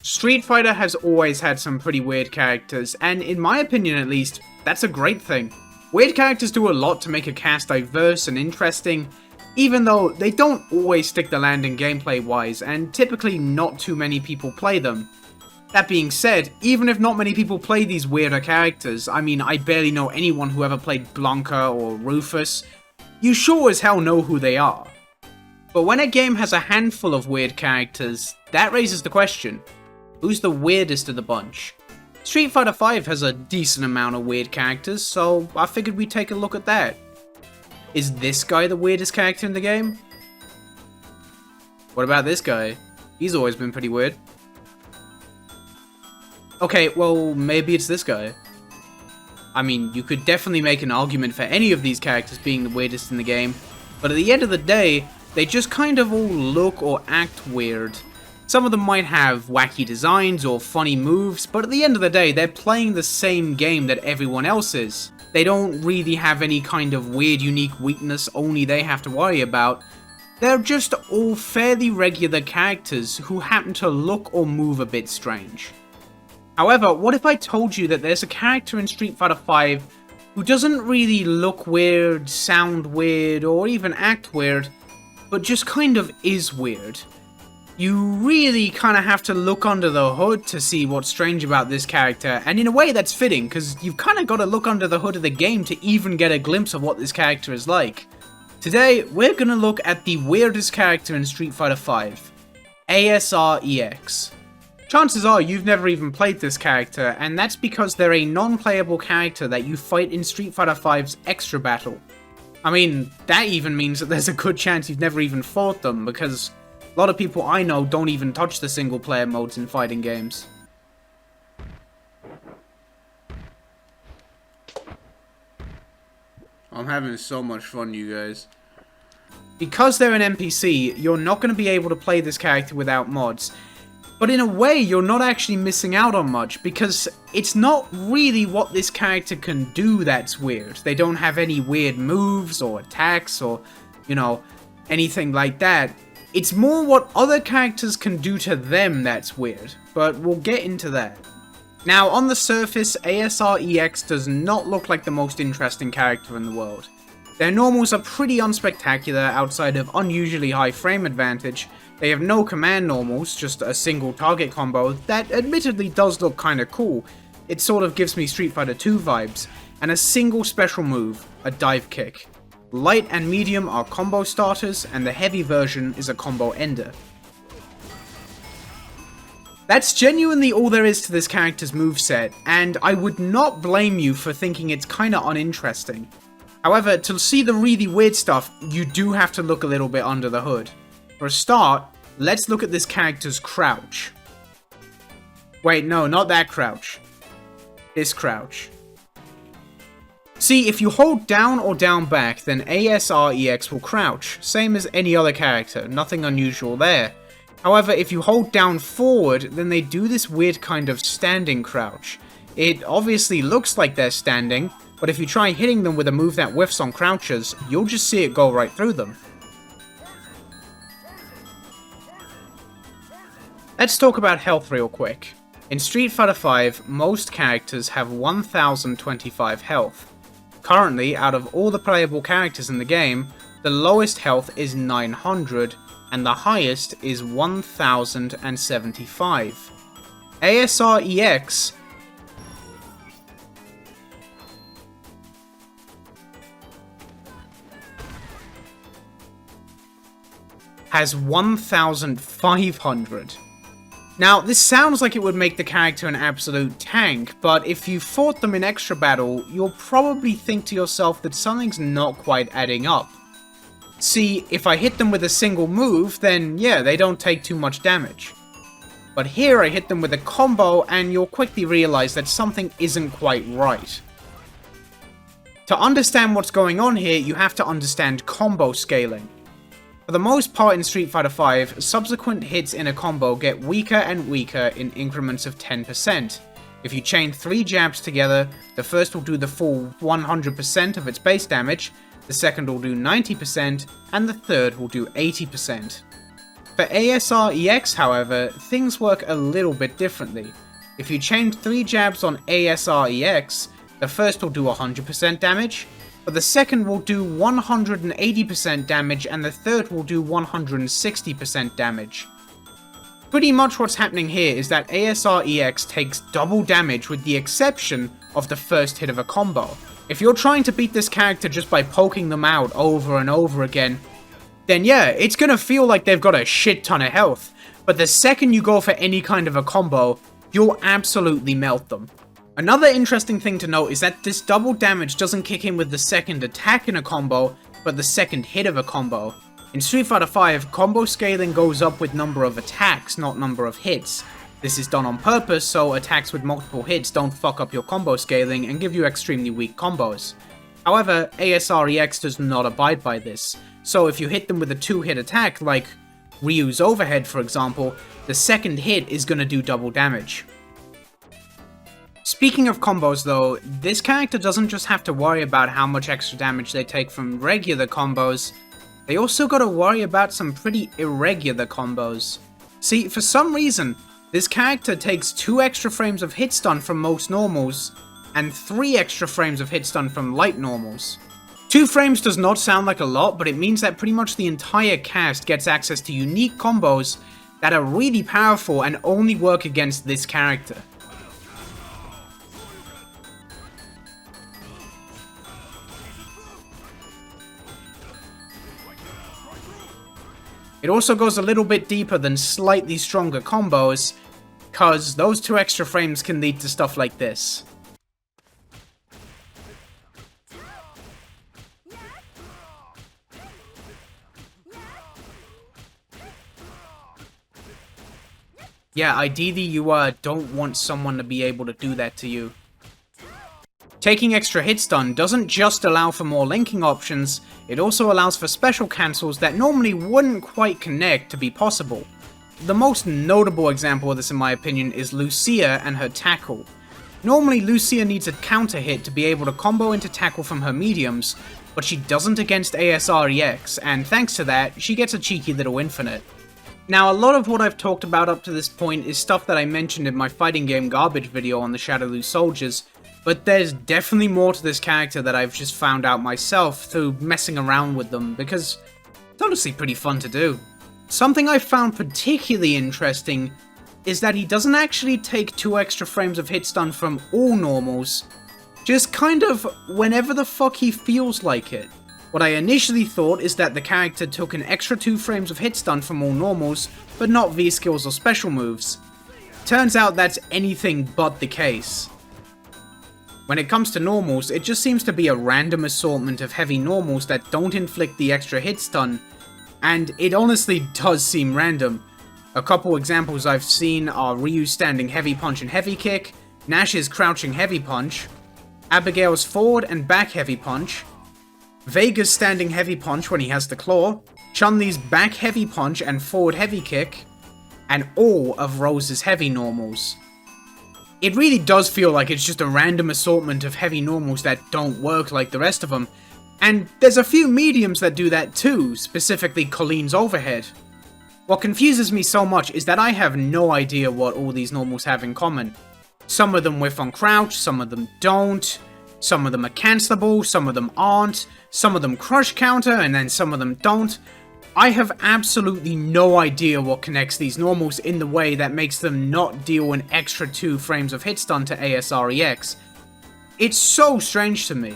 Street Fighter has always had some pretty weird characters, and in my opinion at least, that's a great thing. Weird characters do a lot to make a cast diverse and interesting, even though they don't always stick the landing gameplay wise, and typically not too many people play them. That being said, even if not many people play these weirder characters, I mean I barely know anyone who ever played Blanka or Rufus, you sure as hell know who they are. But when a game has a handful of weird characters, that raises the question, who's the weirdest of the bunch? Street Fighter V has a decent amount of weird characters, so I figured we'd take a look at that. Is this guy the weirdest character in the game? What about this guy? He's always been pretty weird. Okay, well, maybe it's this guy. I mean, you could definitely make an argument for any of these characters being the weirdest in the game, but at the end of the day, they just kind of all look or act weird. Some of them might have wacky designs or funny moves, but at the end of the day, they're playing the same game that everyone else is. They don't really have any kind of weird, unique weakness only they have to worry about. They're just all fairly regular characters who happen to look or move a bit strange. However, what if I told you that there's a character in Street Fighter V who doesn't really look weird, sound weird, or even act weird, but just kind of is weird? You really kind of have to look under the hood to see what's strange about this character, and in a way that's fitting, because you've kind of got to look under the hood of the game to even get a glimpse of what this character is like. Today, we're going to look at the weirdest character in Street Fighter V, AS-R EX. Chances are you've never even played this character, and that's because they're a non-playable character that you fight in Street Fighter V's Extra Battle. I mean, that even means that there's a good chance you've never even fought them, because a lot of people I know don't even touch the single player modes in fighting games. I'm having so much fun, you guys. Because they're an NPC, you're not going to be able to play this character without mods. But in a way, you're not actually missing out on much, because it's not really what this character can do that's weird. They don't have any weird moves or attacks or, you know, anything like that. It's more what other characters can do to them that's weird, but we'll get into that. Now, on the surface, AS-R EX does not look like the most interesting character in the world. Their normals are pretty unspectacular outside of unusually high frame advantage. They have no command normals, just a single target combo that admittedly does look kinda cool. It sort of gives me Street Fighter 2 vibes, and a single special move, a dive kick. Light and medium are combo starters, and the heavy version is a combo ender. That's genuinely all there is to this character's moveset, and I would not blame you for thinking it's kinda uninteresting. However, to see the really weird stuff, you do have to look a little bit under the hood. For a start, let's look at this character's crouch. Wait, no, not that crouch. This crouch. See, if you hold down or down back, then AS-R EX will crouch, same as any other character, nothing unusual there. However, if you hold down forward, then they do this weird kind of standing crouch. It obviously looks like they're standing, but if you try hitting them with a move that whiffs on crouches, you'll just see it go right through them. Let's talk about health real quick. In Street Fighter V, most characters have 1025 health. Currently, out of all the playable characters in the game, the lowest health is 900, and the highest is 1075. AS-R EX has 1500. Now, this sounds like it would make the character an absolute tank, but if you fought them in Extra Battle, you'll probably think to yourself that something's not quite adding up. See, if I hit them with a single move, then yeah, they don't take too much damage. But here I hit them with a combo, and you'll quickly realize that something isn't quite right. To understand what's going on here, you have to understand combo scaling. For the most part in Street Fighter V, subsequent hits in a combo get weaker and weaker in increments of 10%. If you chain 3 jabs together, the first will do the full 100% of its base damage, the second will do 90%, and the third will do 80%. For AS-R EX, however, things work a little bit differently. If you chain 3 jabs on AS-R EX, the first will do 100% damage, but the second will do 180% damage and the third will do 160% damage. Pretty much what's happening here is that AS-R EX takes double damage with the exception of the first hit of a combo. If you're trying to beat this character just by poking them out over and over again, then yeah, it's gonna feel like they've got a shit ton of health, but the second you go for any kind of a combo, you'll absolutely melt them. Another interesting thing to note is that this double damage doesn't kick in with the second attack in a combo, but the second hit of a combo. In Street Fighter V, combo scaling goes up with number of attacks, not number of hits. This is done on purpose so attacks with multiple hits don't fuck up your combo scaling and give you extremely weak combos. However, AS-R EX does not abide by this, so if you hit them with a 2-hit attack, like Ryu's overhead for example, the second hit is gonna do double damage. Speaking of combos though, this character doesn't just have to worry about how much extra damage they take from regular combos, they also gotta worry about some pretty irregular combos. See, for some reason, this character takes 2 extra frames of hit stun from most normals, and 3 extra frames of hit stun from light normals. 2 frames does not sound like a lot, but it means that pretty much the entire cast gets access to unique combos that are really powerful and only work against this character. It also goes a little bit deeper than slightly stronger combos, cause those 2 extra frames can lead to stuff like this. Yeah, ideally you don't want someone to be able to do that to you. Taking extra hit stun doesn't just allow for more linking options, it also allows for special cancels that normally wouldn't quite connect to be possible. The most notable example of this in my opinion is Lucia and her tackle. Normally Lucia needs a counter hit to be able to combo into tackle from her mediums, but she doesn't against AS-R EX, and thanks to that, she gets a cheeky little infinite. Now, a lot of what I've talked about up to this point is stuff that I mentioned in my fighting game garbage video on the Shadowloo Soldiers, but there's definitely more to this character that I've just found out myself through messing around with them, because it's honestly pretty fun to do. Something I found particularly interesting is that he doesn't actually take 2 extra frames of hit stun from all normals, just kind of whenever the fuck he feels like it. What I initially thought is that the character took an extra 2 frames of hit stun from all normals, but not V-skills or special moves. Turns out that's anything but the case. When it comes to normals, it just seems to be a random assortment of heavy normals that don't inflict the extra hit stun, and it honestly does seem random. A couple examples I've seen are Ryu's standing heavy punch and heavy kick, Nash's crouching heavy punch, Abigail's forward and back heavy punch, Vega's standing heavy punch when he has the claw, Chun-Li's back heavy punch and forward heavy kick, and all of Rose's heavy normals. It really does feel like it's just a random assortment of heavy normals that don't work like the rest of them, and there's a few mediums that do that too, specifically Colleen's overhead. What confuses me so much is that I have no idea what all these normals have in common. Some of them whiff on crouch, some of them don't, some of them are cancelable, some of them aren't, some of them crush counter, and then some of them don't. I have absolutely no idea what connects these normals in the way that makes them not deal an extra 2 frames of hit stun to AS-R EX. It's so strange to me.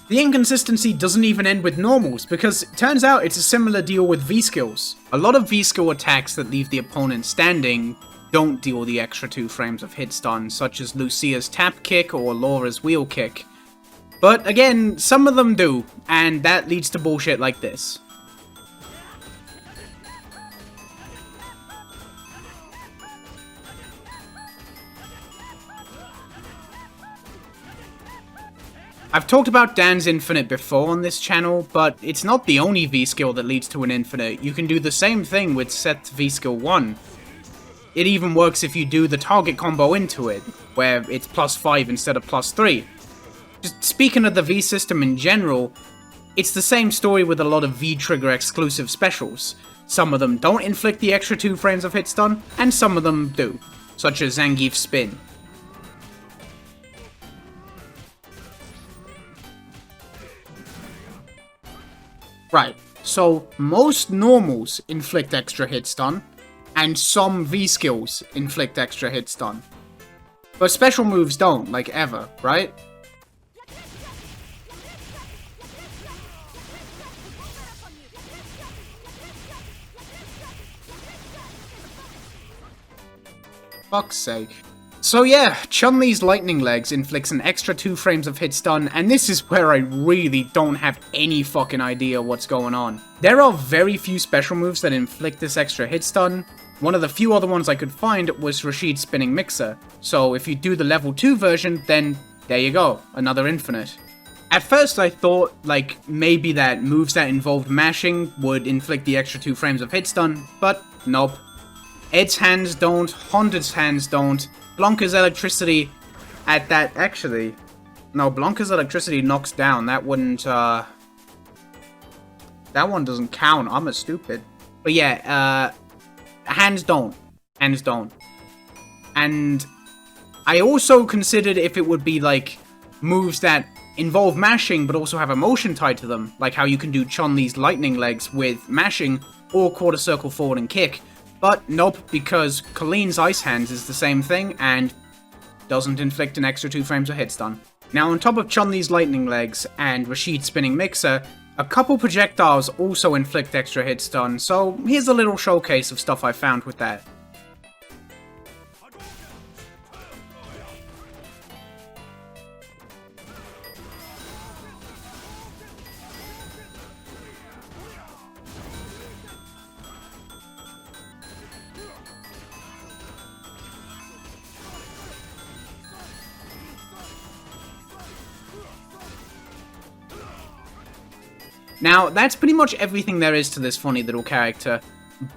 The inconsistency doesn't even end with normals, because it turns out it's a similar deal with V-skills. A lot of V-skill attacks that leave the opponent standing don't deal the extra 2 frames of hit stun, such as Lucia's tap kick or Laura's wheel kick. But again, some of them do, and that leads to bullshit like this. I've talked about Dan's infinite before on this channel, but it's not the only V-skill that leads to an infinite. You can do the same thing with Seth's V-skill 1. It even works if you do the target combo into it, where it's +5 instead of +3. Just speaking of the V system in general, it's the same story with a lot of V-trigger exclusive specials. Some of them don't inflict the extra 2 frames of hit stun, and some of them do, such as Zangief's spin. Right, so most normals inflict extra hit stun, and some V-skills inflict extra hit stun. But special moves don't, like ever, right? Fuck's sake. So yeah, Chun-Li's lightning legs inflicts an extra 2 frames of hit stun, and this is where I really don't have any fucking idea what's going on. There are very few special moves that inflict this extra hit stun. One of the few other ones I could find was Rashid's spinning mixer, so if you do the level 2 version, then there you go, another infinite. At first I thought, like, maybe that moves that involved mashing would inflict the extra 2 frames of hit stun, but nope. Ed's hands don't, Honda's hands don't, Blanca's electricity at that, actually, no, Blanca's electricity knocks down, that wouldn't, that one doesn't count, I'm a stupid. But yeah, hands don't, and I also considered if it would be, like, moves that involve mashing but also have a motion tied to them, like how you can do Chun-Li's lightning legs with mashing or quarter circle forward and kick. But nope, because Colleen's Ice Hands is the same thing, and doesn't inflict an extra 2 frames of hit stun. Now on top of Chun-Li's lightning legs and Rashid's spinning mixer, a couple projectiles also inflict extra hit stun, so here's a little showcase of stuff I found with that. Now, that's pretty much everything there is to this funny little character,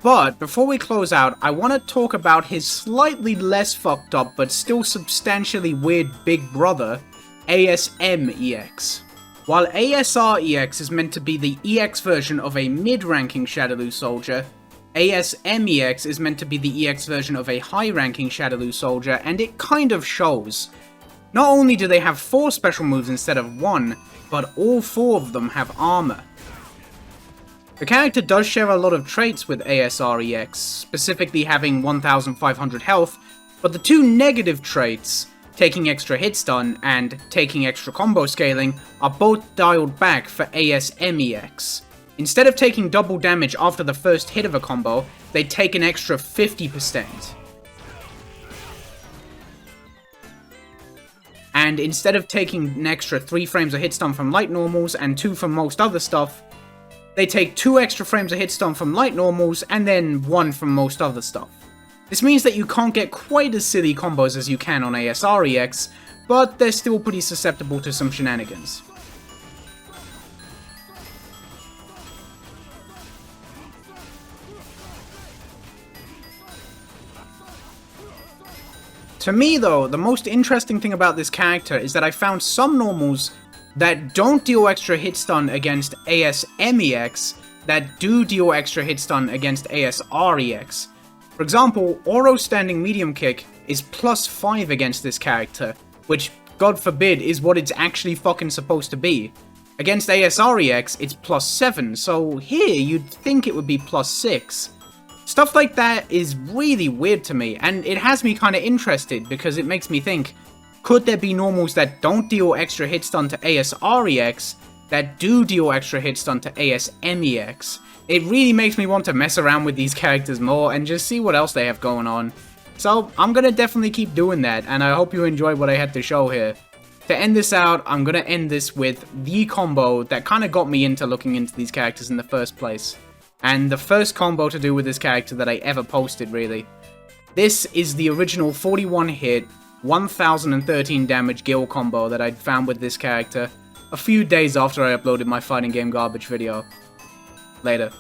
but before we close out, I want to talk about his slightly less fucked up but still substantially weird big brother, AS-M-EX. While AS-R EX is meant to be the EX version of a mid-ranking Shadaloo soldier, AS-M-EX is meant to be the EX version of a high-ranking Shadaloo soldier, and it kind of shows. Not only do they have 4 special moves instead of 1, but all 4 of them have armor. The character does share a lot of traits with AS-R EX, specifically having 1500 health, but the 2 negative traits, taking extra hit stun and taking extra combo scaling, are both dialed back for AS-M-EX. Instead of taking double damage after the first hit of a combo, they take an extra 50%. And instead of taking an extra 3 frames of hit stun from light normals and 2 from most other stuff, they take 2 extra frames of hit stun from light normals and then 1 from most other stuff. This means that you can't get quite as silly combos as you can on AS-R EX, but they're still pretty susceptible to some shenanigans. To me though, the most interesting thing about this character is that I found some normals that don't deal extra hit stun against AS-M-EX that do deal extra hit stun against AS-R EX. For example, Oro's standing medium kick is +5 against this character, which, God forbid, is what it's actually fucking supposed to be. Against AS-R EX, it's +7, so here you'd think it would be +6. Stuff like that is really weird to me, and it has me kinda interested because it makes me think, could there be normals that don't deal extra hit stun to AS-R EX that do deal extra hit stun to AS-M-EX? It really makes me want to mess around with these characters more and just see what else they have going on. So I'm gonna definitely keep doing that, and I hope you enjoyed what I had to show here. To end this out, I'm gonna end this with the combo that kinda got me into looking into these characters in the first place. And the first combo to do with this character that I ever posted, really. This is the original 41 hit, 1013 damage Gil combo that I'd found with this character a few days after I uploaded my fighting game garbage video. Later.